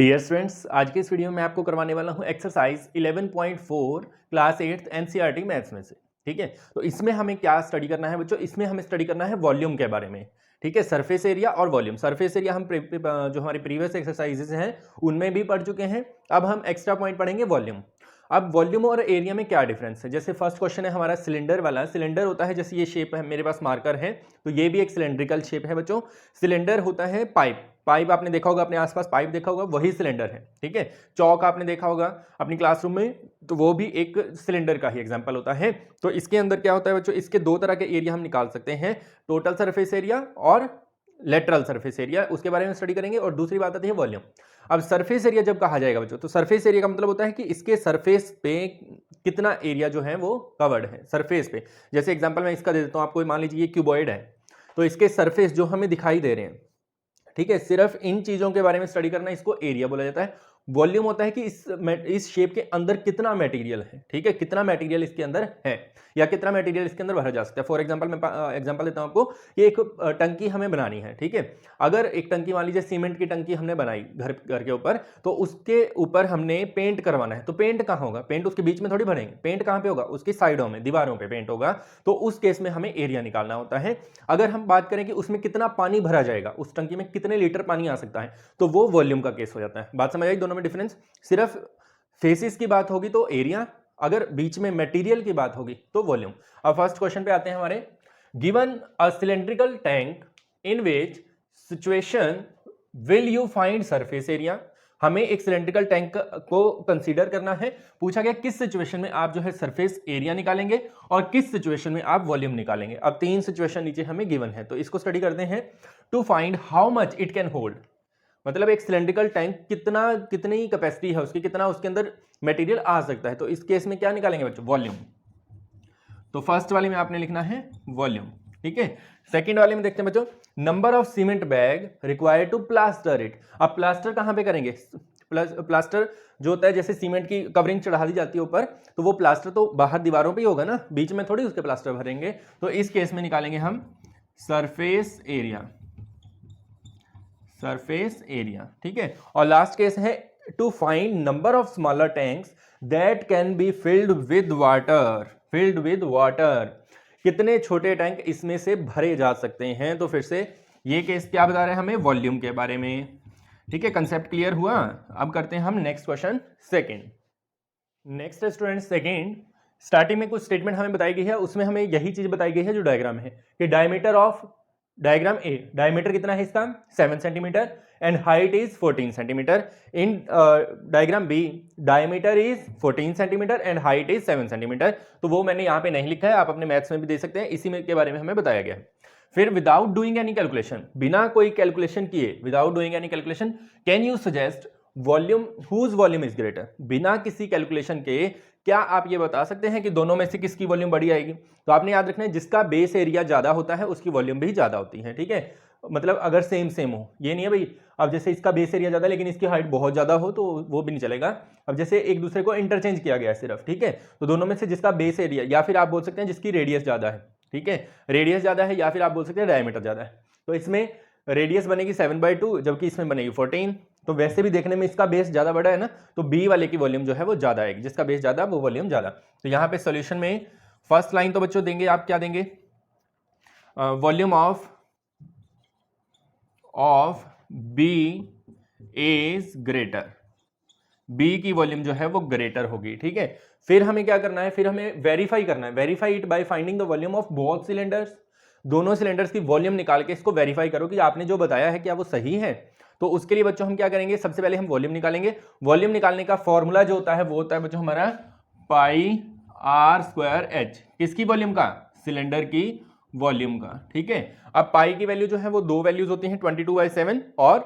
Dear students, आज के इस वीडियो में आपको करवाने वाला हूं एक्सरसाइज 11.4 क्लास 8 एनसीईआरटी मैथ्स में से। ठीक है, तो इसमें हमें क्या स्टडी करना है बच्चों? इसमें हमें स्टडी करना है वॉल्यूम के बारे में। ठीक है, सरफेस एरिया और वॉल्यूम। सरफेस एरिया हम जो हमारी प्रीवियस एक्सरसाइजेज हैं उनमें भी पढ़ चुके हैं। अब हम एक्स्ट्रा पॉइंट पढ़ेंगे वॉल्यूम। अब वॉल्यूम और एरिया में क्या डिफरेंस है? जैसे फर्स्ट क्वेश्चन है हमारा सिलेंडर वाला। सिलेंडर होता है, जैसे ये शेप है, मेरे पास मार्कर है तो ये भी एक सिलेंड्रिकल शेप है बच्चों। सिलेंडर होता है पाइप। पाइप आपने देखा होगा, अपने आसपास पाइप देखा होगा, वही सिलेंडर है। ठीक है, चौक आपने देखा होगा अपनी क्लासरूम में, तो वो भी एक सिलेंडर का ही एग्जांपल होता है। तो इसके अंदर क्या होता है बच्चों? इसके दो तरह के एरिया हम निकाल सकते हैं, टोटल सरफेस एरिया और लेटरल सरफेस एरिया। उसके बारे में स्टडी करेंगे। और दूसरी बात आती है वॉल्यूम। अब सरफेस एरिया जब कहा जाएगा बच्चों, तो सरफेस एरिया का मतलब होता है कि इसके सरफेस पे कितना एरिया जो है वो कवर्ड है सरफेस पे। जैसे एग्जांपल मैं इसका दे देता हूं आपको। मान लीजिए ये क्यूबॉइड है, तो इसके सरफेस जो हमें दिखाई दे रहे हैं, ठीक है, सिर्फ इन चीजों के बारे में स्टडी करना, इसको एरिया बोला जाता है। वॉल्यूम होता है कि इस शेप के अंदर कितना मटेरियल है। ठीक है, कितना मटेरियल इसके अंदर है या कितना मटेरियल इसके अंदर भरा जा सकता है। फॉर एग्जांपल मैं एग्जांपल देता हूं आपको कि एक टंकी हमें बनानी है। ठीक है, अगर एक टंकी, मान लीजिए सीमेंट की टंकी हमने बनाई घर के ऊपर, तो उसके ऊपर हमने पेंट करवाना है। तो पेंट कहाँ होगा? पेंट उसके बीच में थोड़ी भरेंगे। पेंट कहाँ पे होगा? उसकी साइडों में, दीवारों पे पेंट होगा। तो उस केस में हमें एरिया निकालना होता है। अगर हम बात करें कि उसमें कितना पानी भरा जाएगा, उस टंकी में कितने लीटर पानी आ सकता है, तो वो वॉल्यूम का केस हो जाता है। बात समझ आई दोनों में डिफरेंस? सिर्फ फेसिस की बात होगी तो एरिया, अगर बीच में मटेरियल की बात होगी तो वॉल्यूम। अब फर्स्ट क्वेश्चन पे आते हैं हमारे। Given a cylindrical tank in which situation will you find surface area. हमें एक सिलेंड्रिकल टैंक को कंसीडर करना है। पूछा गया किस सिचुएशन में आप जो है सरफेस एरिया निकालेंगे और किस सिचुएशन में आप वॉल्यूम निकालेंगे। अब तीन सिचुएशन नीचे हमें गिवन है, तो इसको स्टडी करते हैं। To find how much it can hold, मतलब एक सिलेंड्रिकल टैंक कितनी कैपेसिटी है उसकी, कितना उसके अंदर मटेरियल आ सकता है। तो इस केस में क्या निकालेंगे बच्चों? वॉल्यूम। तो फर्स्ट वाले में आपने लिखना है वॉल्यूम। ठीक है, सेकंड वाले में देखते हैं बच्चों, number of cement bag required to plaster it. अब प्लास्टर कहां पे करेंगे? प्लास्टर जो होता है, जैसे सीमेंट की कवरिंग चढ़ा दी जाती है ऊपर, तो वो प्लास्टर तो बाहर दीवारों पे ही होगा ना, बीच में थोड़ी उसके प्लास्टर भरेंगे। तो इस केस में निकालेंगे हम सरफेस एरिया। सरफेस एरिया, ठीक है। और लास्ट केस है to find number of smaller tanks that can be filled with water. Filled with water, कितने छोटे टैंक इसमें से भरे जा सकते हैं। तो फिर से ये केस क्या बता रहे हैं हमें? वॉल्यूम के बारे में। ठीक है, कंसेप्ट क्लियर हुआ। अब करते हैं हम next question second. Next student second, starting में कुछ स्टेटमेंट हमें बताई गई है, उसमें हमें यही चीज बताई गई है जो डायग्राम है, कि diameter of diagram A, diameter कितना है इसका? 7 centimetre and height is 14 centimetre. In diagram B diameter is 14 centimetre and height is 7 centimetre. तो वो मैंने यहाँ पे नहीं लिखा है, आप अपने मैथ्स में भी दे सकते हैं, इसी में के बारे में हमें बताया गया है। फिर विदाउट डूइंग एनी कैलकुलेशन, बिना कोई कैलकुलेशन किए, without doing any calculation, can you suggest volume whose volume is greater. बिना किसी कैलकुलेशन के क्या आप ये बता सकते हैं कि दोनों में से किसकी वॉल्यूम बड़ी आएगी? तो आपने याद रखना है, जिसका बेस एरिया ज्यादा होता है उसकी वॉल्यूम भी ज्यादा होती है। ठीक है, मतलब अगर सेम सेम हो, ये नहीं है भाई अब जैसे इसका बेस एरिया ज्यादा लेकिन इसकी हाइट बहुत ज्यादा हो तो वो भी नहीं चलेगा। अब जैसे एक दूसरे को इंटरचेंज किया गया है सिर्फ, ठीक है, तो दोनों में से जिसका बेस एरिया, या फिर आप बोल सकते हैं जिसकी रेडियस ज्यादा है, ठीक है, रेडियस ज्यादा है, या फिर आप बोल सकते हैं डायमीटर ज्यादा है। तो इसमें रेडियस बनेगी 7/2 जबकि इसमें बनेगी 14। तो वैसे भी देखने में इसका बेस ज्यादा बड़ा है ना, तो बी वाले की वॉल्यूम जो है वो ज्यादा आएगी, जिसका बेस ज्यादा वो वॉल्यूम ज्यादा। तो यहाँ पे सॉल्यूशन में फर्स्ट लाइन तो बच्चों देंगे आप क्या देंगे? Volume of B is greater. B की वॉल्यूम जो है वो ग्रेटर होगी। ठीक है, फिर हमें क्या करना है? फिर हमें वेरीफाई करना है। Verify it by finding the volume of both cylinders. दोनों सिलेंडर्स की वॉल्यूम निकाल के इसको वेरीफाई करो कि आपने जो बताया है क्या वो सही है। तो उसके लिए बच्चों हम क्या करेंगे? सबसे पहले हम वॉल्यूम निकालेंगे। वॉल्यूम निकालने का फॉर्मूला जो होता है वो होता है बच्चों हमारा πr²h। किसकी वॉल्यूम का? सिलेंडर की वॉल्यूम का। ठीक है, अब पाई की वैल्यू जो है वो दो वैल्यूज होती हैं, 22/7 और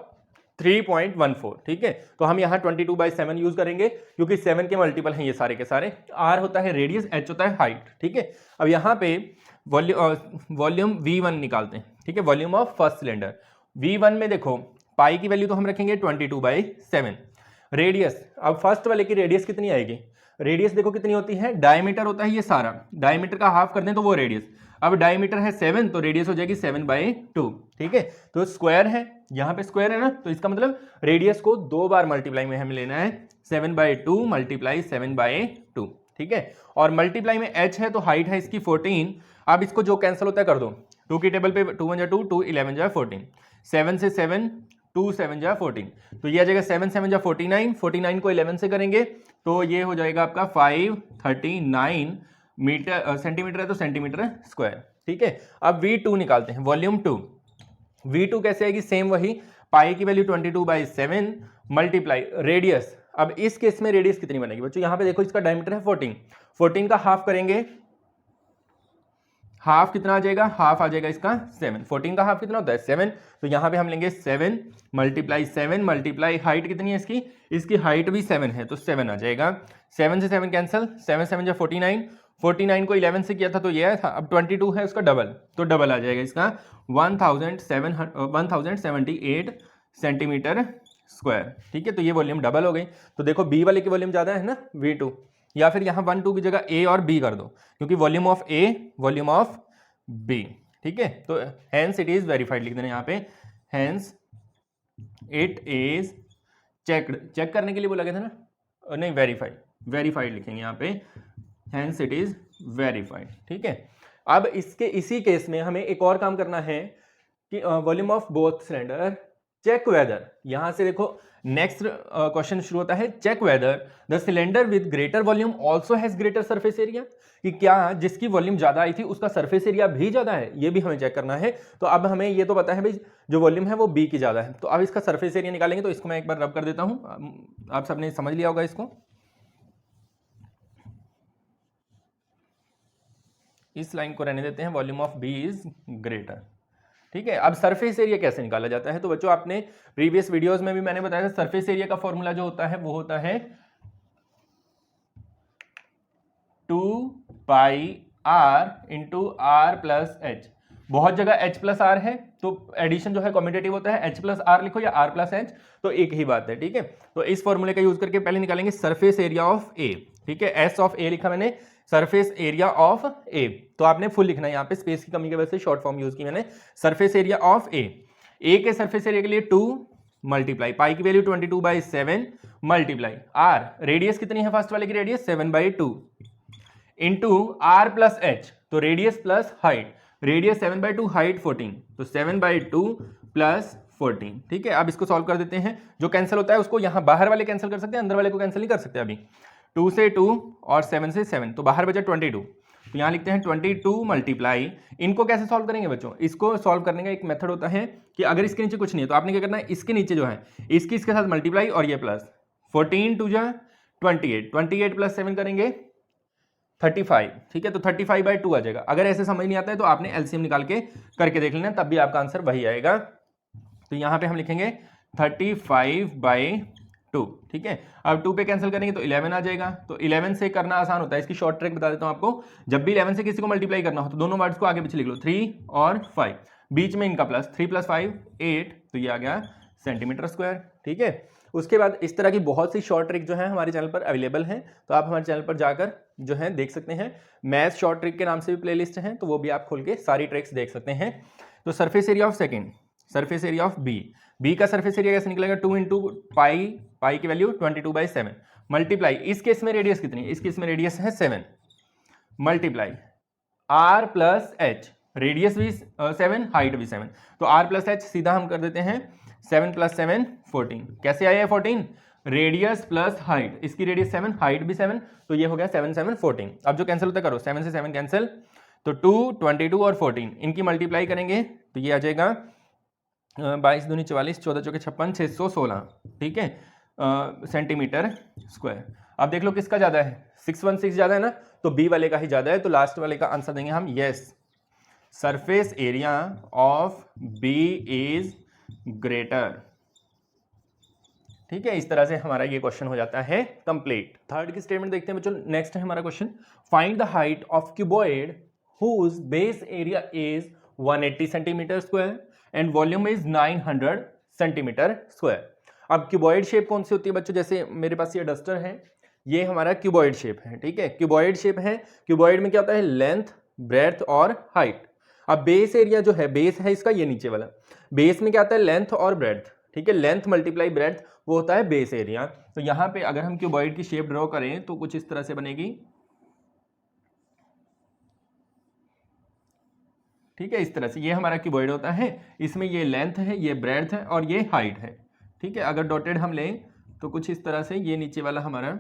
3.14। ठीक है, तो हम यहाँ 22/7 यूज करेंगे क्योंकि 7 के मल्टीपल हैं ये सारे के सारे। R होता है रेडियस, H होता है हाइट। ठीक है, अब यहाँ पे वॉल्यूम V1 निकालते हैं। ठीक है, volume of first cylinder V1 में देखो पाई की वैल्यू तो हम रखेंगे 22/7। रेडियस, अब फर्स्ट वाले की रेडियस कितनी आएगी? रेडियस देखो कितनी होती है, डायमीटर होता है ये सारा, डायमीटर का हाफ कर दें तो वो रेडियस। अब डायमीटर है 7 तो रेडियस हो जाएगी 7/2। ठीक है, तो स्क्वायर है, यहाँ पे स्क्वायर है ना, तो इसका मतलब रेडियस को 2 बार मल्टीप्लाई में हमें लेना है, 7/2 मल्टीप्लाई 7/2। ठीक है, और मल्टीप्लाई में h है तो हाइट है इसकी 14। अब इसको जो कैंसिल होता है कर दो, 2 की टेबल पे 2 1 जा 2, 2 11 जा 14, 7 से 7, 2 7 जा 14, तो ये आ जाएगा 7 7 जा 49, 49 को 11 से करेंगे तो ये हो जाएगा आपका 539 मीटर, सेंटीमीटर है तो सेंटीमीटर स्क्वायर। ठीक है, अब V2 निकालते हैं, वॉल्यूम 2। V2 कैसे आएगी, सेम वही, पाई की वैल्यू 22/7 मल्टीप्लाई रेडियस। अब इस केस में रेडियस कितनी बनेगी बच्चों, यहां पे देखो इसका डायमीटर है 14, 14 का हाफ करेंगे, हाफ कितना आ जाएगा, हाफ आ जाएगा इसका 7, 14 का हाफ कितना होता है 7, तो यहां पे हम लेंगे 7 मल्टीप्लाई 7 मल्टीप्लाई हाइट कितनी है इसकी, इसकी हाइट भी 7 है तो 7 आ जाएगा, 7 से 7 कैंसिल, 7 7 जा 49, 49 को 11 से किया था तो ये था, अब 22 है उसका डबल, तो डबल आ जाएगा इसका 1078 सेंटीमीटर स्क्वायर। ठीक है, तो ये वॉल्यूम डबल हो गई, तो देखो बी वाले की वॉल्यूम ज्यादा है ना V2, या फिर यहाँ 1 2 की जगह ए और बी कर दो, क्योंकि volume of A volume of B. ठीक है, तो हेंस इट इज वेरीफाइड लिख देना यहाँ पे, hence it is checked, check करने के लिए बोला गया था ना, नहीं वेरीफाइड, वेरीफाइड लिखेंगे यहाँ पे, हेंस इट इज वेरीफाइड। ठीक है, अब इसके इसी केस में हमें एक और काम करना है कि volume of both cylinder, check whether, यहां से देखो नेक्स्ट क्वेश्चन शुरू होता है, check whether the cylinder with greater volume also has greater surface area, कि क्या जिसकी वॉल्यूम ज्यादा आई थी उसका सरफेस एरिया भी ज्यादा है, ये भी हमें चेक करना है। तो अब हमें ये तो पता है भाई जो वॉल्यूम है वो बी की ज्यादा है, तो अब इसका सरफेस एरिया निकालेंगे, तो इसको मैं एक बार रब कर देता हूं, आप सबने समझ लिया होगा इसको, इस लाइन को रहने देते हैं, volume of B is greater. ठीक है, अब सरफेस एरिया कैसे निकाला जाता है, तो बच्चों आपने प्रीवियस वीडियोस में भी मैंने बताया था, सरफेस एरिया का फॉर्मूला जो होता है वो होता है 2πr into R plus H. बहुत जगह h प्लस आर है तो एडिशन जो है कॉम्यूटेटिव होता है, h प्लस आर लिखो या r प्लस एच, तो एक ही बात है। ठीक है, तो इस फॉर्मूले का यूज करके पहले निकालेंगे सरफेस एरिया ऑफ ए। ठीक है, एस ऑफ ए लिखा मैंने, सरफेस एरिया ऑफ ए, तो आपने फुल लिखना है, यहाँ पे स्पेस की कमी की वजह से शॉर्ट फॉर्म यूज की मैंने, सरफेस एरिया ऑफ ए के सरफेस एरिया के लिए 2 मल्टीप्लाई पाई की वैल्यू 22/7 मल्टीप्लाई आर, रेडियस कितनी है फर्स्ट वाले की radius 7/2 into R plus H, तो radius plus height, radius 7/2 height 14, तो 7/2 प्लस 14। ठीक है, अब इसको सॉल्व कर देते हैं, जो कैंसिल होता है उसको यहाँ बाहर वाले कैंसिल कर सकते हैं, अंदर वाले को कैंसिल नहीं कर सकते अभी, 2 से 2 और 7 से 7, तो बाहर बचा 22, तो यहाँ लिखते हैं 22 मल्टीप्लाई, इनको कैसे सॉल्व करेंगे बच्चों, इसको सॉल्व करने का एक मेथड होता है कि अगर इसके नीचे कुछ नहीं है तो आपने क्या करना है, इसके नीचे जो है इसके साथ मल्टीप्लाई और ये प्लस, 14 2 जा 28, 28 प्लस 7 करेंगे 35। ठीक है, तो 35/2 आ जाएगा। अगर ऐसे समझ नहीं आता है तो आपने एलसीएम निकाल के करके देख लेना, तब भी आपका आंसर वही आएगा। तो यहाँ पे हम लिखेंगे 35/2। ठीक है, अब 2 पे कैंसिल करेंगे तो 11 आ जाएगा, तो 11 से करना आसान होता है, इसकी शॉर्ट ट्रिक बता देता हूँ आपको, जब भी 11 से किसी को मल्टीप्लाई करना हो तो दोनों वर्ड्स को आगे पीछे लिख लो, 3 और 5, बीच में इनका प्लस, 3 + 5 8, तो ये आ गया सेंटीमीटर स्क्वायर। ठीक है, उसके बाद इस तरह की बहुत सी शॉर्ट ट्रिक जो है हमारे चैनल पर अवेलेबल हैं, तो आप हमारे चैनल पर जाकर जो है देख सकते हैं, मैथ शॉर्ट ट्रिक के नाम से भी प्लेलिस्ट है, तो वो भी आप खोल के सारी ट्रिक्स देख सकते हैं। तो surface area of second, surface area of B का सरफेस एरिया कैसे निकलेगा, 2 इंटू पाई की वैल्यू 22/7 मल्टीप्लाई, इस केस में रेडियस कितनी है, इस केस में रेडियस है 7 multiply r plus h, radius भी 7 हाइट भी 7, तो आर प्लस एच सीधा हम कर देते हैं 7 + 7 14, कैसे आया है 14, रेडियस प्लस हाइट, इसकी रेडियस 7 हाइट भी 7, तो ये हो गया 7 7 14। अब जो कैंसिल होता है करो, 7 से 7 कैंसिल, तो 2 22 और 14 इनकी मल्टीप्लाई करेंगे तो ये आ जाएगा 22 दूनी 44, 14 चौके 56, 616। ठीक है, सेंटीमीटर स्क्वायर। अब देख लो किसका ज्यादा है, 616 ज्यादा है ना, तो बी वाले का ही ज्यादा है, तो लास्ट वाले का आंसर देंगे हम yes, surface area of B is greater. ठीक है, इस तरह से हमारा ये क्वेश्चन हो जाता है कंप्लीट। थर्ड की स्टेटमेंट देखते हैं बच्चों, नेक्स्ट है हमारा question, find the height of cuboid whose base area is 180 centimetre square and volume is 900 centimetre square. अब क्यूबॉइड शेप कौन सी होती है बच्चों, जैसे मेरे पास ये डस्टर है, ये हमारा क्यूबॉइड शेप है। ठीक है, क्यूबॉइड शेप है, क्यूबॉइड में क्या होता है, लेंथ ब्रेड्थ और हाइट। अब बेस एरिया जो है, बेस है इसका ये नीचे वाला, बेस में क्या आता है लेंथ और ब्रेड्थ, ठीक है, लेंथ मल्टीप्लाई ब्रेड्थ वो होता है बेस एरिया। तो यहाँ पे अगर हम क्यूबॉइड की शेप ड्रॉ करें तो कुछ इस तरह से बनेगी, ठीक है, इस तरह से ये हमारा क्यूबॉइड होता है। इसमें ये लेंथ है, ये ब्रेड्थ है और ये हाइट है, ठीक है। अगर डॉटेड हम लें तो कुछ इस तरह से ये नीचे वाला हमारा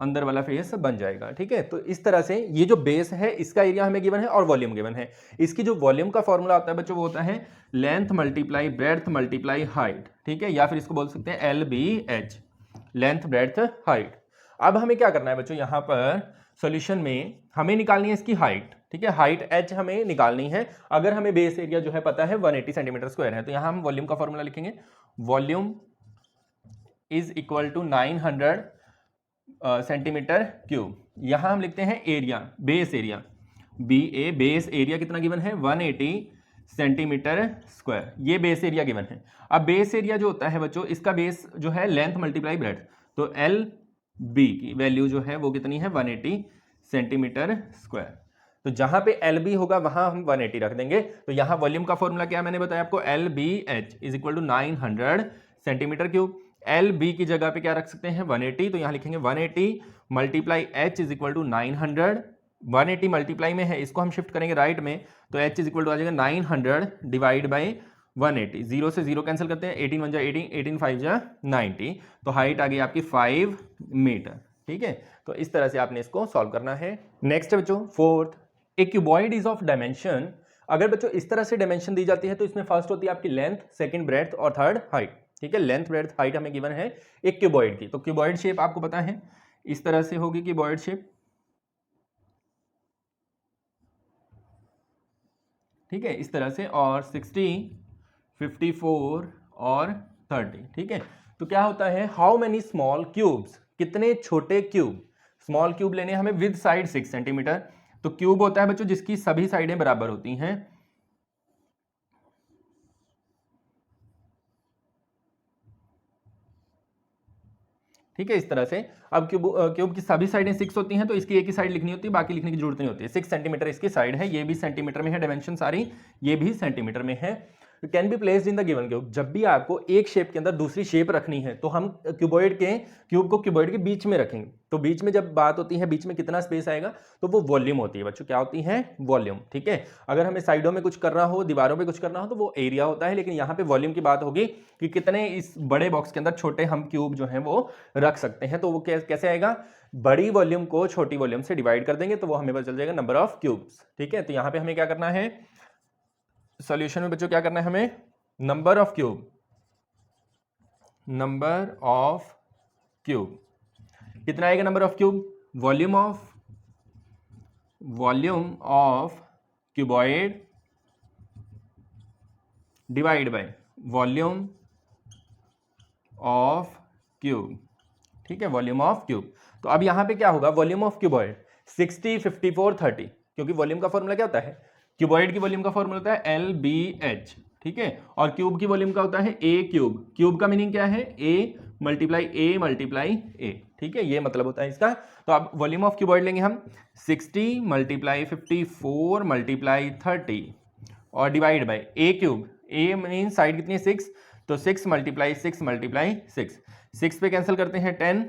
अंदर वाला फेस बन जाएगा, ठीक है। तो इस तरह से ये जो बेस है इसका एरिया हमें गिवन है और वॉल्यूम गिवन है। इसकी जो वॉल्यूम का फॉर्मूला होता है बच्चों वो होता है length multiply breadth multiply height, ठीक है, या फिर इसको बोल सकते हैं LBH, लेंथ ब्रेड्थ हाइट। अब हमें क्या करना है बच्चों, यहाँ पर सॉल्यूशन में हमें निकालनी है इसकी हाइट, ठीक है, हाइट h हमें निकालनी है। अगर हमें बेस एरिया जो है पता है 180 सेंटीमीटर स्क्वायर है, तो यहाँ हम वॉल्यूम का फॉर्मूला लिखेंगे, volume is equal to 900 centimetre cube. यहां हम लिखते हैं area, base area BA, base area कितना गिवन है 180 सेंटीमीटर स्क्वायर, ये बेस एरिया गिवन है। अब बेस एरिया जो होता है बच्चों, इसका बेस जो है लेंथ मल्टीप्लाई ब्रेड्थ, तो LB की वैल्यू जो है वो कितनी है 180 सेंटीमीटर स्क्वायर। तो जहां पे LB होगा वहां हम 180 रख देंगे। तो यहां वॉल्यूम का फॉर्मूला क्या मैंने बताया आपको, LBH is equal to 900 centimetre cube. LB की जगह पे क्या रख सकते हैं 180, तो यहां लिखेंगे 180 multiply H is equal to 900, 180 multiply में है, इसको हम शिफ्ट करेंगे राइट में, तो H इज इक्वल टू आ जाएगा 900 डिवाइड बाई 180, जीरो से जीरो कैंसिल करते हैं, 18 1 जा 18, 18 5 जा 90, तो हाइट आ गई आपकी 5 मीटर, ठीक है। तो इस तरह से आपने इसको सॉल्व करना है। नेक्स्ट बच्चों fourth, A cuboid is of dimension. अगर बच्चों इस तरह से डायमेंशन दी जाती है तो इसमें फर्स्ट होती है आपकी लेंथ, सेकंड ब्रेड्थ और थर्ड हाइट, ठीक है। लेंथ ब्रेड्थ हाइट हमें गिवन है एक क्यूबॉइड की। तो क्यूबॉइड शेप आपको पता है इस तरह से होगी क्यूबॉइड शेप, ठीक है, इस तरह से, और 60 54 और 30, ठीक है। तो क्या होता है, हाउ मेनी स्मॉल क्यूब्स, कितने छोटे क्यूब, स्मॉल क्यूब लेने हमें विद साइड 6 सेंटीमीटर। तो क्यूब होता है बच्चों जिसकी सभी साइडें बराबर होती हैं, ठीक है, इस तरह से। अब क्यूब की सभी साइडें 6 होती हैं, तो इसकी एक ही साइड लिखनी होती है, बाकी लिखने की जरूरत नहीं होती है। 6 सेंटीमीटर इसकी साइड है, ये भी सेंटीमीटर में है डायमेंशन सारी, ये भी सेंटीमीटर में है। Can be placed in the given cube, जब भी आपको एक शेप के अंदर दूसरी शेप रखनी है तो हम क्यूब को क्यूबॉइड के बीच में रखेंगे। तो बीच में जब बात होती है बीच में कितना स्पेस आएगा, तो वो वॉल्यूम होती है बच्चों, क्या होती है वॉल्यूम, ठीक है। अगर हमें साइडों में कुछ करना हो, दीवारों पे कुछ करना हो, तो वो एरिया होता है, लेकिन यहाँ पे वॉल्यूम की बात होगी कि कितने इस बड़े बॉक्स के अंदर छोटे हम क्यूब जो है वो रख सकते हैं। तो वो कैसे आएगा, बड़ी वॉल्यूम को छोटी वॉल्यूम से डिवाइड कर देंगे तो वो हमें पता चल जाएगा नंबर ऑफ क्यूब्स, ठीक है। तो यहाँ पे हमें क्या करना है, सॉल्यूशन में बच्चों क्या करना है हमें, number of cube, number of cube कितना आएगा number of cube, volume of cuboid divide by volume of cube, ठीक है, वॉल्यूम ऑफ क्यूब। तो अब यहां पे क्या होगा, वॉल्यूम ऑफ क्यूबॉइड 60 54 30, क्योंकि वॉल्यूम का फॉर्मूला क्या होता है, क्यूबॉइड की वॉल्यूम का फॉर्मूला होता है LBH, ठीक है, और क्यूब की वॉल्यूम का होता है A क्यूब। क्यूब का मीनिंग क्या है, A मल्टीप्लाई A, ठीक है, ये मतलब होता है इसका। तो अब वॉल्यूम ऑफ क्यूबॉइड लेंगे हम 60 मल्टीप्लाई 54 मल्टीप्लाई 30 और divide by A cube, A mean side कितनी है 6, तो 6 मल्टीप्लाई 6 मल्टीप्लाई 6, 6 पे कैंसिल करते हैं 10,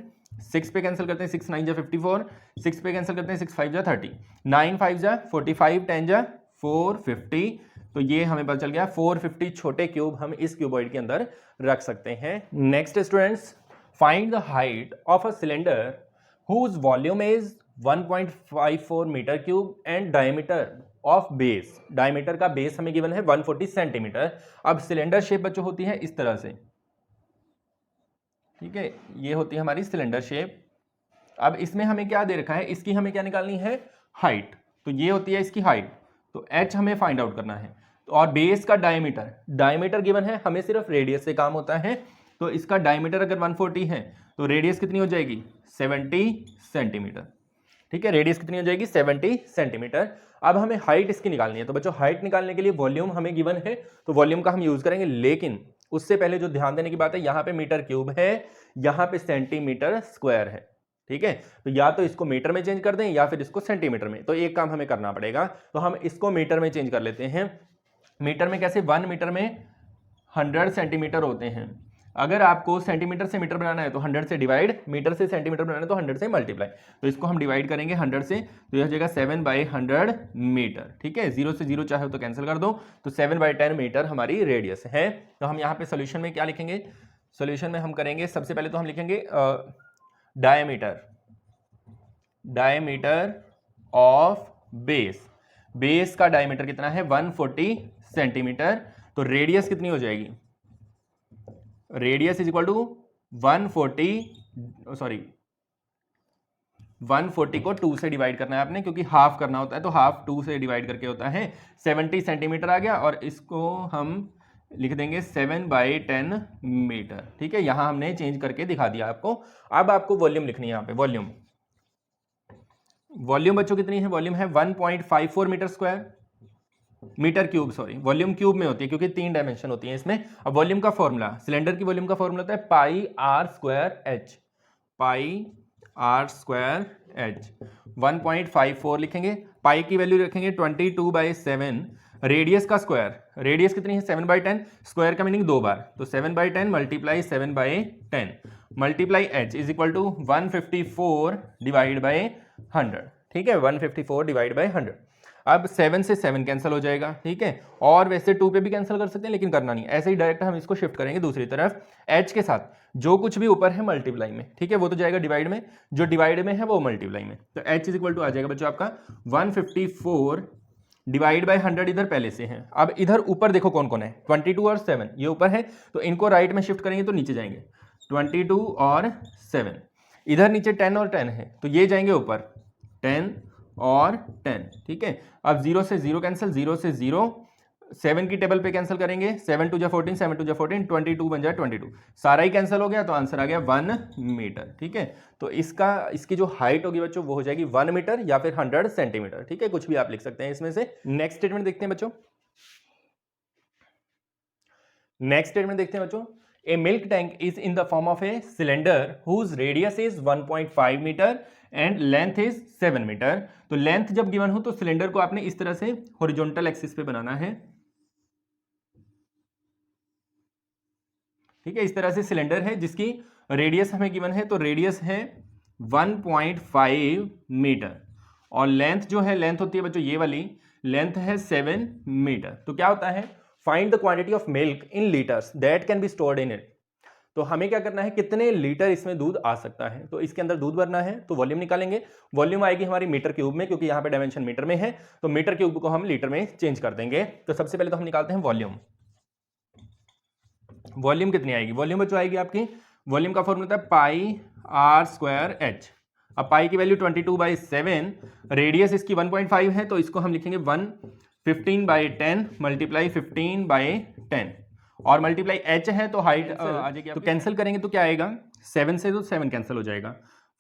6 पे कैंसिल करते हैं 6 9 जा 54, 6 पे कैंसिल करते हैं 6 5 जा 30, 9 5 जा 45, 10 जा 450, तो ये हमें पता चल गया 450 छोटे क्यूब हम इस क्यूबॉइड के अंदर रख सकते हैं। Next students, find the height of a cylinder whose volume is 1.54 metre cube and diameter of base, diameter का बेस हमें गिवन है 140 सेंटीमीटर। अब सिलेंडर शेप बच्चों होती है इस तरह से, ठीक है, ये होती है हमारी सिलेंडर शेप। अब इसमें हमें क्या दे रखा है, इसकी हमें क्या निकालनी है, हाइट, तो ये होती है इसकी हाइट, तो h हमें फाइंड आउट करना है। तो और बेस का डायमीटर, डायमीटर गिवन है, हमें सिर्फ रेडियस से काम होता है, तो इसका डायमीटर अगर 140 है तो रेडियस कितनी हो जाएगी 70 सेंटीमीटर, ठीक है, रेडियस कितनी हो जाएगी 70 सेंटीमीटर। अब हमें हाइट इसकी निकालनी है, तो बच्चों हाइट निकालने के लिए वॉल्यूम हमें गिवन है, तो वॉल्यूम का हम यूज करेंगे, लेकिन उससे पहले जो ध्यान देने की बात है, यहाँ पे मीटर क्यूब है, यहाँ पे सेंटीमीटर स्क्वायर है, ठीक है। तो या तो इसको मीटर में चेंज कर दें या फिर इसको सेंटीमीटर में। तो एक काम हमें करना पड़ेगा, तो हम इसको मीटर में चेंज कर लेते हैं। मीटर में कैसे, 1 मीटर में 100 सेंटीमीटर होते हैं। अगर आपको सेंटीमीटर से मीटर बनाना है तो 100 से डिवाइड, मीटर से सेंटीमीटर बनाना है तो 100 से मल्टीप्लाई। तो इसको हम डिवाइड करेंगे 100 से, तो यह हो जाएगा 7/100 मीटर। ठीक है, 0 से 0 चाहे तो कैंसिल कर दो, तो 7/10 मीटर हमारी रेडियस है। तो हम यहाँ पे सोल्यूशन में क्या लिखेंगे, सोल्यूशन में हम करेंगे सबसे पहले तो हम लिखेंगे diameter, diameter of base. Base का डायमीटर कितना है, 140 सेंटीमीटर। तो रेडियस कितनी हो जाएगी, रेडियस इज इक्वल टू 140 को 2 से डिवाइड करना है आपने, क्योंकि हाफ करना होता है, तो हाफ 2 से डिवाइड करके होता है 70 सेंटीमीटर आ गया, और इसको हम लिख देंगे 7/10 मीटर। ठीक है, यहां हमने चेंज करके दिखा दिया आपको। अब आपको वॉल्यूम लिखनी है यहाँ पे, वॉल्यूम, वॉल्यूम बच्चों कितनी है, वॉल्यूम है 1.54 metre square, metre cube, sorry volume cube में होती है क्योंकि 3 डायमेंशन होती है इसमें। अब वॉल्यूम का फॉर्मूला, सिलेंडर की वॉल्यूम का फॉर्मूला होता है pi R square H, pi R square H. 1.54 लिखेंगे, पाई की वैल्यू रखेंगे 22/7, रेडियस का स्क्वायर, रेडियस कितनी है 7/10, स्क्वायर का मीनिंग 2 बार, तो 7/10 multiply 7/10 multiply h is equal to 154 divide by 100। ठीक है, 154 डिवाइड बाई 100। अब 7 से 7 कैंसिल हो जाएगा। ठीक है, और वैसे 2 पे भी कैंसिल कर सकते हैं लेकिन करना नहीं, ऐसे ही डायरेक्ट हम इसको शिफ्ट करेंगे दूसरी तरफ। h के साथ जो कुछ भी ऊपर है मल्टीप्लाई में, ठीक है, वो तो जाएगा डिवाइड में, जो डिवाइड में है वो मल्टीप्लाई में। तो h इज इक्वल टू आ जाएगा बच्चों आपका 154 डिवाइड बाई 100 इधर पहले से है। अब इधर ऊपर देखो कौन कौन है, 22 और 7 ये ऊपर है, तो इनको राइट में शिफ्ट करेंगे तो नीचे जाएंगे, 22 और 7। इधर नीचे 10 और 10 है तो ये जाएंगे ऊपर, 10 और 10। ठीक है, अब 0 से 0 कैंसिल, 0 से 0, 7 की टेबल पे कैंसिल करेंगे, 7 2 जा 14, 7 2 जा 14, 22 बन जाए 22, सारा ही कैंसिल हो गया, तो आंसर आ गया 1 मीटर। ठीक है, तो इसकी जो हाइट होगी बच्चों वो हो जाएगी 1 मीटर या फिर 100 सेंटीमीटर। ठीक है, कुछ भी आप लिख सकते हैं इसमें से। नेक्स्ट स्टेटमेंट देखते हैं बच्चों, नेक्स्ट स्टेटमेंट देखते हैं बच्चों। A milk tank is in the form of a cylinder whose radius is 1.5 metre and length is 7 metre. तो लेंथ जब गिवन हो तो सिलेंडर को आपने इस तरह से हॉरिजॉन्टल एक्सिस पे बनाना है। ठीक है, इस तरह से सिलेंडर है जिसकी रेडियस हमें गिवन है, तो रेडियस है 1.5 मीटर और लेंथ जो है, लेंथ होती है बच्चों ये वाली, लेंथ है 7 मीटर। तो क्या होता है, find the quantity of milk in litres that can be stored in it. तो हमें क्या करना है, कितने लीटर इसमें दूध आ सकता है, तो इसके अंदर दूध भरना है, तो वॉल्यूम निकालेंगे। वॉल्यूम आएगी हमारी मीटर क्यूब में, क्योंकि यहाँ पे डायमेंशन मीटर में है, तो मीटर क्यूब को हम लीटर में चेंज कर देंगे। तो सबसे पहले तो हम निकालते हैं वॉल्यूम। वॉल्यूम कितनी आएगी, वॉल्यूम बच्चों आएगी आपकी, वॉल्यूम का फॉर्मूला होता है पाई आर स्क्वायर एच। अब पाई की वैल्यू 22/7, रेडियस इसकी 1.5 है, तो इसको हम लिखेंगे 115/10 मल्टीप्लाई 15/10 और मल्टीप्लाई एच है तो हाइट आ जाएगी। तो कैंसिल करेंगे तो क्या आएगा, 7 से तो 7 कैंसिल हो जाएगा,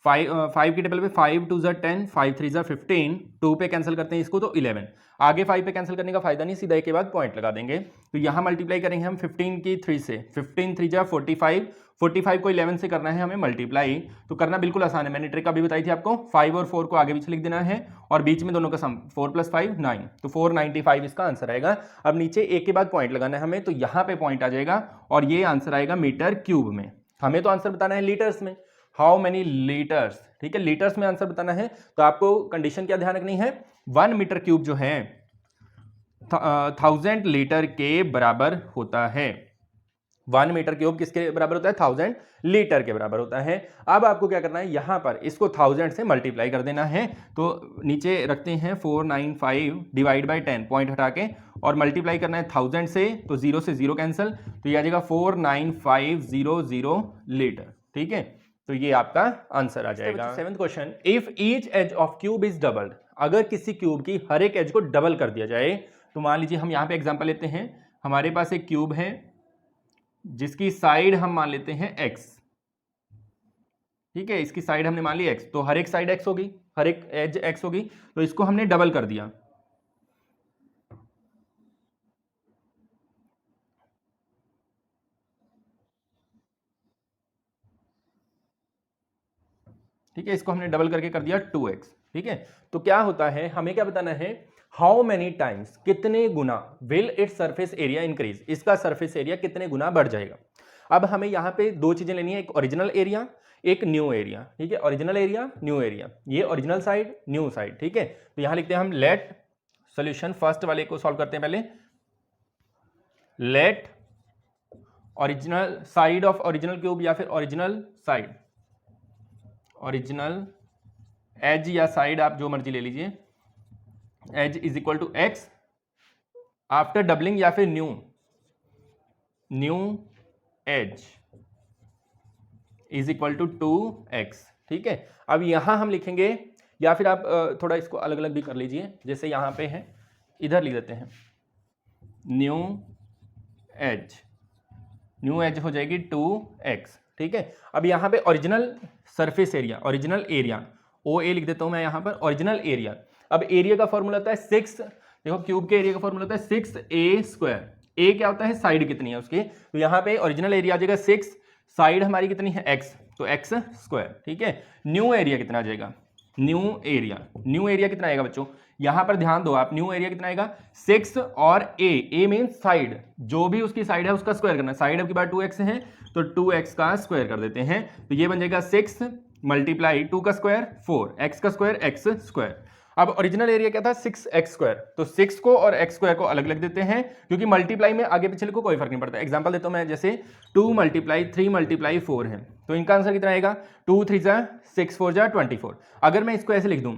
5 की टेबल पे 5 2 10, 5 3 15, 2 पे कैंसिल करते हैं इसको तो 11। आगे 5 पे कैंसिल करने का फायदा नहीं, सीधा एक के बाद पॉइंट लगा देंगे। तो यहाँ मल्टीप्लाई करेंगे हम 15 की 3 से, 15 3 45, 45 को 11 से करना है हमें मल्टीप्लाई। तो करना बिल्कुल आसान है, मैंने ट्रिक अभी बताई थी आपको, 5 और 4 को आगे पीछे लिख देना है और बीच में दोनों का सम, 4 + 5 9, तो 495 इसका आंसर आएगा। अब नीचे एक के बाद पॉइंट लगाना है हमें, तो यहाँ पे पॉइंट आ जाएगा और ये आंसर आएगा मीटर क्यूब में। हमें तो आंसर बताना है लीटर्स में, हाउ मेनी लीटर्स। ठीक है, लीटर्स में आंसर बताना है, तो आपको कंडीशन क्या ध्यान रखनी है, 1 मीटर क्यूब जो है 1000 लीटर के बराबर होता है। 1 मीटर क्यूब किसके बराबर होता है, 1000 लीटर के बराबर होता है। अब आपको क्या करना है, यहां पर इसको 1000 से मल्टीप्लाई कर देना है, तो नीचे रखते हैं 495 डिवाइड बाई 10, पॉइंट हटा के, और मल्टीप्लाई करना है 1000 से, तो 0 से 0 कैंसिल, तो ये आ जाएगा 49500 लीटर। ठीक है, तो ये आपका आंसर आ जाएगा। 7th question, if each edge of cube is doubled, अगर किसी क्यूब की हर एक एज को डबल कर दिया जाए, तो मान लीजिए हम यहां पे एग्जांपल लेते हैं, हमारे पास एक क्यूब है जिसकी साइड हम मान लेते हैं x। ठीक है, इसकी साइड हमने मान ली x, तो हर एक साइड x होगी, हर एक एज x होगी, तो इसको हमने डबल कर दिया। ठीक है, इसको हमने डबल करके कर दिया 2x। ठीक है, तो क्या होता है, हमें क्या बताना है, हाउ मेनी टाइम्स, कितने गुना will its surface area increase, इसका सरफेस एरिया कितने गुना बढ़ जाएगा। अब हमें यहाँ पे दो चीजें लेनी है, एक ओरिजिनल एरिया, एक न्यू एरिया। ठीक है, ओरिजिनल एरिया, न्यू एरिया, ये ओरिजिनल साइड, न्यू साइड। ठीक है, तो यहां लिखते हैं हम लेट सोल्यूशन, फर्स्ट वाले को सॉल्व करते हैं पहले। Let original side of original cube या फिर ओरिजिनल साइड, ओरिजिनल एज या साइड आप जो मर्जी ले लीजिए, edge is equal to x after doubling या फिर new edge is equal to 2x। ठीक है, अब यहां हम लिखेंगे, या फिर आप थोड़ा इसको अलग अलग भी कर लीजिए, जैसे यहां पे है, इधर लिख देते हैं न्यू एज हो जाएगी 2x। ठीक है, अब यहां पे original surface area, original area, O A लिख देता हूं मैं यहां पर, ओरिजिनल एरिया। अब एरिया का फॉर्मूला होता है 6, देखो क्यूब के एरिया का फॉर्मूला होता है 6a²। ए क्या होता है, साइड कितनी है उसकी, तो यहां पे ओरिजिनल एरिया आ जाएगा 6, साइड हमारी कितनी है x, तो x²। ठीक है, न्यू एरिया कितना आ जाएगा, न्यू एरिया कितना आएगा बच्चों, यहां पर ध्यान दो आप, न्यू एरिया कितना आएगा 6 और a मीन साइड, जो भी उसकी साइड है उसका स्क्वायर करना, साइड अब की बार 2x है तो 2x का स्क्वायर कर देते हैं, तो ये बन जाएगा 6 मल्टीप्लाई 2 का स्क्वायर 4, x का स्क्वायर x²। अब ओरिजिनल एरिया क्या था 6x², तो 6 को और x² को अलग लिख देते हैं, क्योंकि मल्टीप्लाई में आगे पीछे को कोई फर्क नहीं पड़ता। एग्जांपल देता हूं मैं, जैसे 2 मल्टीप्लाई 3 मल्टीप्लाई 4 है, तो इनका आंसर कितना आएगा, 2 3 जा 6 4 जा 24। अगर मैं इसको ऐसे लिख दूं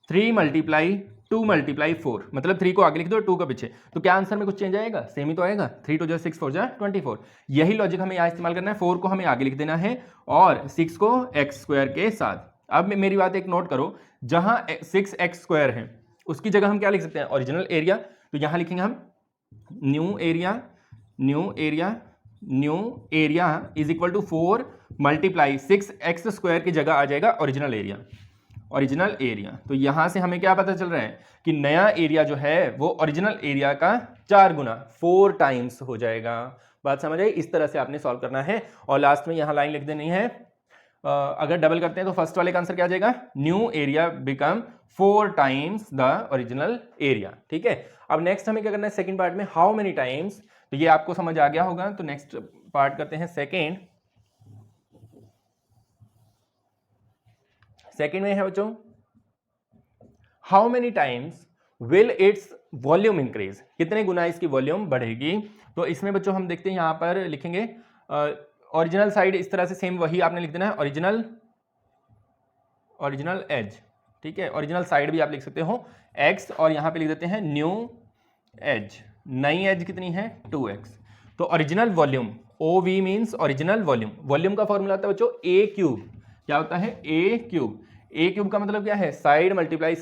3 मल्टीप्लाई 2 मल्टीप्लाई 4, मतलब 3 को आगे लिख दो 2 का पीछे, तो क्या आंसर में कुछ चेंज आएगा, सेम ही तो आएगा, 3 2 जा 6 4 जा 24। यही लॉजिक हमें यहाँ इस्तेमाल करना है, 4 को हमें आगे लिख देना है और 6 को x² के साथ। अब मेरी बात एक नोट करो, जहां 6x² है उसकी जगह हम क्या लिख सकते हैं, ओरिजिनल एरिया, तो यहां लिखेंगे हम new area is equal to 4 multiply 6x² की जगह आ जाएगा ओरिजिनल एरिया। तो यहां से हमें क्या पता चल रहा है कि नया एरिया जो है वो ओरिजिनल एरिया का 4 गुना 4 टाइम्स हो जाएगा। बात समझ आई, इस तरह से आपने सॉल्व करना है, और लास्ट में यहां लाइन लिख देनी है, अगर डबल करते हैं तो फर्स्ट वाले का आंसर क्या आ जाएगा, new area become 4 times the original area. ठीक है, अब नेक्स्ट हमें क्या करना है सेकंड पार्ट में, हाउ मेनी टाइम्स, तो ये आपको समझ आ गया होगा, तो नेक्स्ट पार्ट करते हैं सेकंड में है बच्चों, how many times will its volume increase, कितने गुना इसकी वॉल्यूम बढ़ेगी। तो इसमें बच्चों हम देखते हैं, यहां पर लिखेंगे ओरिजिनल साइड, इस तरह से सेम वही आपने लिख देना है, ओरिजिनल एज। ठीक है, ओरिजिनल साइड भी आप लिख सकते हो x, और यहां पे लिख देते हैं न्यू एज, नई एज कितनी है 2x। तो original volume, OV means original volume का फॉर्मूला होता है बच्चों a³, क्या होता है a³ का मतलब क्या है, साइड मल्टीप्लाई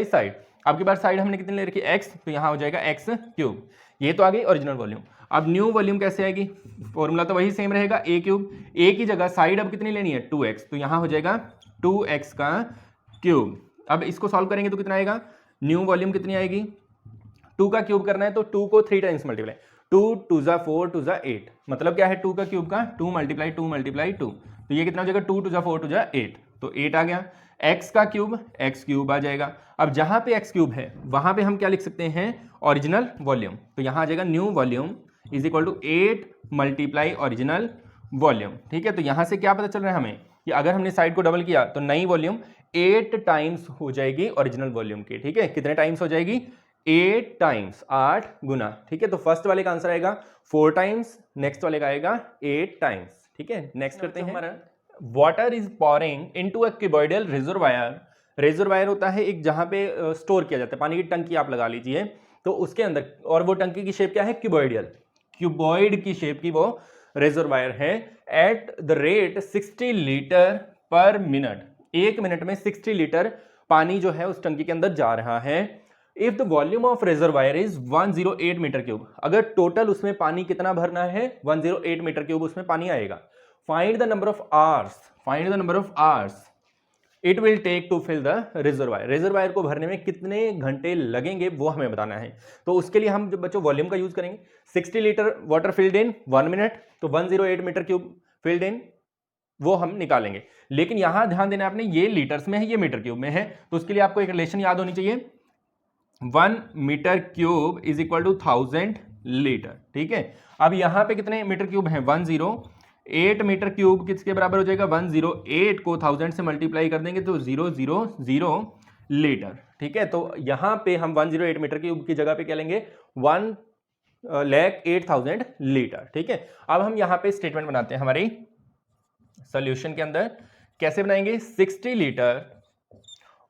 साइड। आपके पास साइड हमने कितनी ले रखी x, तो यहां हो जाएगा x³, ये तो आ गई ओरिजिनल वॉल्यूम। अब न्यू वॉल्यूम कैसे आएगी, फॉर्मूला तो वही सेम रहेगा a³, a की जगह साइड अब कितनी लेनी है 2x, तो यहां हो जाएगा 2x का क्यूब। अब इसको सॉल्व करेंगे तो कितना आएगा, न्यू वॉल्यूम कितनी आएगी, 2 का क्यूब करना है तो 2 को 3 टाइम्स मल्टीप्लाई, 2 2 जा 4 2 जा 8, मतलब क्या है 2 का क्यूब का 2 मल्टीप्लाई 2 मल्टीप्लाई 2, तो ये कितना हो जाएगा 2 2 जा 4 2 जा 8, तो 8 आ गया। x का क्यूब x³ आ जाएगा। अब जहां पे x³ है वहां पे हम क्या लिख सकते हैं, ओरिजिनल वॉल्यूम, तो यहां आ जाएगा new volume is equal to 8 multiply original volume. ठीक है, तो यहां से क्या पता चल रहा है हमें कि अगर हमने साइड को डबल किया तो नई वॉल्यूम 8 टाइम्स हो जाएगी ओरिजिनल वॉल्यूम की। ठीक है, कितने टाइम्स हो जाएगी, 8 टाइम्स, 8 गुना। ठीक है, तो फर्स्ट वाले का आंसर आएगा 4 टाइम्स, नेक्स्ट वाले का आएगा 8 टाइम्स। ठीक है, नेक्स्ट करते हैं हमारा, water is pouring into a cuboidal reservoir होता है एक, जहां पे स्टोर किया जाता है, पानी की टंकी आप लगा लीजिए, तो उसके अंदर, और वो टंकी की शेप क्या है, क्यूबॉइड की शेप की वो रिजर्वायर है, एट द रेट 60 लीटर पर मिनट, 1 मिनट में 60 लीटर पानी जो है उस टंकी के अंदर जा रहा है। If the volume of reservoir is 108 metre cube, अगर टोटल उसमें पानी कितना भरना है 108 मीटर क्यूब उसमें पानी आएगा। Find the number of hours it will take to fill the reservoir को भरने में कितने घंटे लगेंगे वो हमें बताना है। तो उसके लिए हम जब बच्चों वॉल्यूम का यूज करेंगे, 60 litre water filled in 1 minute, तो 108 मीटर क्यूब फिल्ड इन वो हम निकालेंगे। लेकिन यहां ध्यान देना आपने, ये लीटर्स में है, ये मीटर क्यूब में है, तो उसके लिए आपको एक रिलेशन याद होनी चाहिए, 1 metre cube is equal to 1000 litre. ठीक है, अब यहां पे कितने मीटर क्यूब हैं, 108 मीटर क्यूब किसके बराबर हो जाएगा, 108 को 1000 से मल्टीप्लाई कर देंगे तो 000 लीटर। ठीक है, तो यहां पे हम 108 मीटर क्यूब की जगह पे क्या लेंगे, 1,08,000 लीटर। ठीक है, अब हम यहां पे स्टेटमेंट बनाते हैं हमारी सॉल्यूशन के अंदर। कैसे बनाएंगे, 60 litre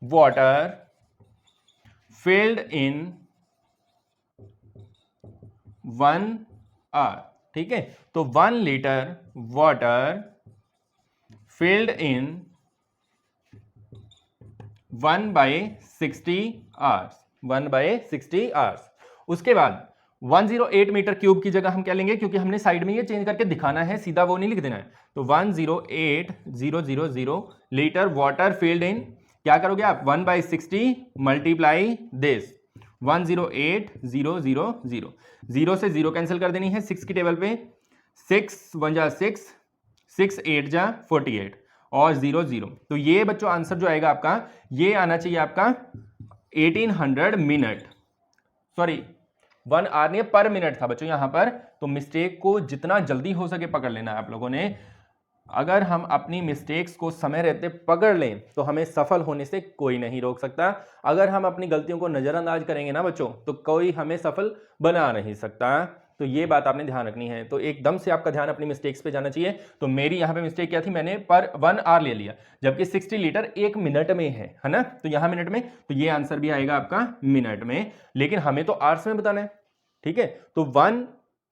water filled in 1 hour। ठीक है, तो 1 litre water filled in 1/60 hours, 1/60 hours। उसके बाद 108 मीटर क्यूब की जगह हम क्या लेंगे, क्योंकि हमने साइड में ये चेंज करके दिखाना है, सीधा वो नहीं लिख देना है, तो 108,000 लीटर वाटर फिल्ड इन, क्या करोगे आप, 1/60 मल्टीप्लाई दिस 108,000, 0 से 0 कैंसिल कर देनी है, 6 की टेबल पे 6 1 जा 6, 6 8 जा 48 और 0 0। तो ये बच्चों आंसर जो आएगा आपका, ये आना चाहिए आपका 1800 मिनट, सॉरी 1 आवर नहीं, पर मिनट था बच्चों यहां पर। तो मिस्टेक को जितना जल्दी हो सके पकड़ लेना है आप लोगों ने। अगर हम अपनी मिस्टेक्स को समय रहते पकड़ लें तो हमें सफल होने से कोई नहीं रोक सकता। अगर हम अपनी गलतियों को नजरअंदाज करेंगे ना बच्चों, तो कोई हमें सफल बना नहीं सकता। तो ये बात आपने ध्यान रखनी है। तो एकदम से आपका ध्यान अपनी मिस्टेक्स पे जाना चाहिए। तो मेरी यहां पे मिस्टेक क्या थी, मैंने पर 1 आवर ले लिया, जबकि 60 लीटर 1 मिनट में है ना, तो यहां मिनट में, तो ये आंसर भी आएगा आपका मिनट में, लेकिन हमें तो आवर्स में बताना है। ठीक है, तो 1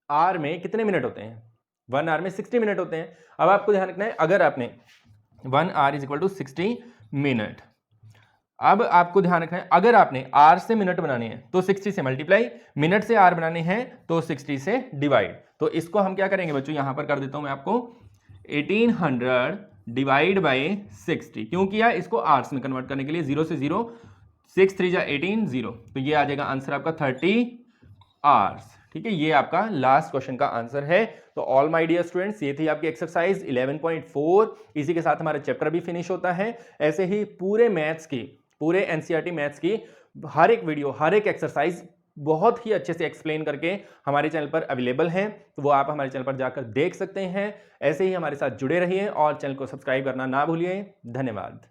आवर में कितने मिनट होते हैं, 1 आवर में 60 मिनट होते हैं। अब आपको ध्यान रखना है, अगर आपने 1 hour is equal to 60 minute, अब आपको ध्यान रखना है, अगर आपने आर से मिनट बनाने हैं तो 60 से मल्टीप्लाई, मिनट से आर बनाने हैं तो 60 से डिवाइड। तो इसको हम क्या करेंगे बच्चों, यहां पर कर देता हूं मैं आपको 1800 डिवाइड बाय 60। क्यों किया, इसको आर्स में कन्वर्ट करने के लिए, 0 से 0, 6 3 जा 18 0, तो ये आ जाएगा आंसर आपका 30 आवर्स। ठीक है, ये आपका लास्ट क्वेश्चन का आंसर है। तो ऑल माय डियर स्टूडेंट्स, ये थी आपकी एक्सरसाइज 11.4। इसी के साथ हमारा चैप्टर भी फिनिश होता है। ऐसे ही पूरे मैथ्स की, पूरे एनसीईआरटी मैथ्स की हर एक वीडियो, हर एक एक्सरसाइज बहुत ही अच्छे से एक्सप्लेन करके हमारे चैनल पर अवेलेबल हैं, तो वो आप हमारे चैनल पर जाकर देख सकते हैं। ऐसे ही हमारे साथ जुड़े रहिए और चैनल को सब्सक्राइब करना ना भूलिए। धन्यवाद।